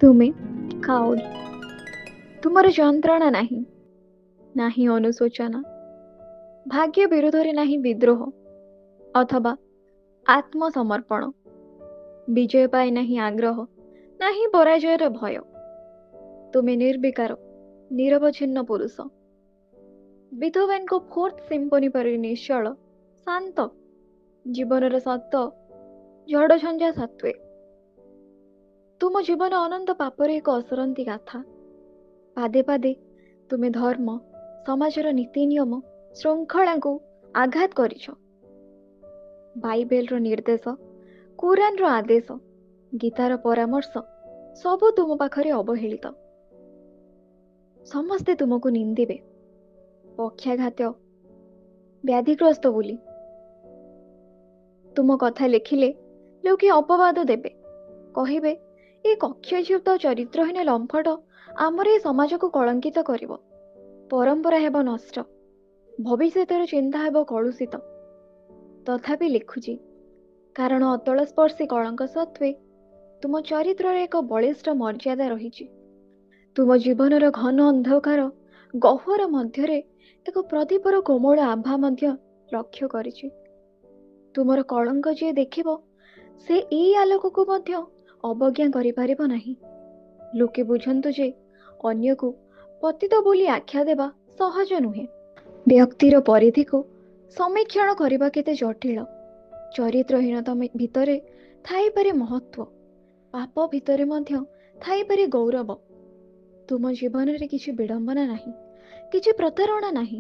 ତୁମେ କାଉଡ଼ି, ତୁମର ଯନ୍ତ୍ରଣା ନାହିଁ, ନାହିଁ ଅନୁଶୋଚନା, ଭାଗ୍ୟ ବିରୁଦ୍ଧରେ ନାହିଁ ବିଦ୍ରୋହ ଅଥବା ଆତ୍ମସମର୍ପଣ, ବିଜୟ ପାଇଁ ନାହିଁ ଆଗ୍ରହ, ନାହିଁ ପରାଜୟର ଭୟ। ତୁମେ ନିର୍ବିକାର, ନିରବଚ୍ଛିନ୍ନ ପୁରୁଷ, ବିଥୋଭେନଙ୍କ ଫୋର୍ଥ ସିମ୍ଫୋନି ପରି ନିଶ୍ଚଳ, ଶାନ୍ତ, ଜୀବନର ସତ ଝଡ଼ଝଞ୍ଜା ସତ୍ତ୍ୱେ। ତୁମ ଜୀବନ ଅନନ୍ତ ପାପର ଏକ ଅସରନ୍ତି ଗାଥା। ପାଦେ ପାଦେ ତୁମେ ଧର୍ମ, ସମାଜର ନୀତି ନିୟମ, ଶୃଙ୍ଖଳାକୁ ଆଘାତ କରିଛ। ବାଇବେଲର ନିର୍ଦ୍ଦେଶ, କୁରାନର ଆଦେଶ, ଗୀତାର ପରାମର୍ଶ ସବୁ ତୁମ ପାଖରେ ଅବହେଳିତ। ସମସ୍ତେ ତୁମକୁ ନିନ୍ଦିବେ, ପକ୍ଷାଘାତ, ବ୍ୟାଧିଗ୍ରସ୍ତ ବୋଲି। ତୁମ କଥା ଲେଖିଲେ ଲୋକେ ଅପବାଦ ଦେବେ, କହିବେ ଏ କକ୍ଷଯୁକ୍ତ ଚରିତ୍ରହୀନ ଲମ୍ପଟ ଆମର ଏ ସମାଜକୁ କଳଙ୍କିତ କରିବ, ପରମ୍ପରା ହେବ ନଷ୍ଟ, ଭବିଷ୍ୟତର ଚିନ୍ତା ହେବ କଳୁଷିତ। ତଥାପି ଲେଖୁଛି, କାରଣ ଅତଳ ସ୍ପର୍ଶୀ କଳଙ୍କ ସତ୍ତ୍ୱେ ତୁମ ଚରିତ୍ରରେ ଏକ ବଳିଷ୍ଠ ମର୍ଯ୍ୟାଦା ରହିଛି। ତୁମ ଜୀବନର ଘନ ଅନ୍ଧକାର ଗହ୍ୱର ମଧ୍ୟରେ ଏକ ପ୍ରଦୀପର କୋମଳ ଆଭା ମଧ୍ୟ ଲକ୍ଷ୍ୟ କରିଛି। ତୁମର କଳଙ୍କ ଯିଏ ଦେଖିବ, ସେ ଏଇ ଆଲୋକକୁ ମଧ୍ୟ ଅବଜ୍ଞା କରିପାରିବ ନାହିଁ। ଲୋକେ ବୁଝନ୍ତୁ ଯେ ଅନ୍ୟକୁ ପତିତ ବୋଲି ଆଖ୍ୟା ଦେବା ସହଜ ନୁହେଁ। ବ୍ୟକ୍ତିର ପରିଧିକୁ ସମୀକ୍ଷଣ କରିବା କେତେ ଜଟିଳ। ଚରିତ୍ରହୀନତା ଭିତରେ ଥାଇପାରେ ମହତ୍ଵ, ପାପ ଭିତରେ ମଧ୍ୟ ଥାଇପାରେ ଗୌରବ। ତୁମ ଜୀବନରେ କିଛି ବିଡ଼ମ୍ବନା ନାହିଁ, କିଛି ପ୍ରତାରଣା ନାହିଁ,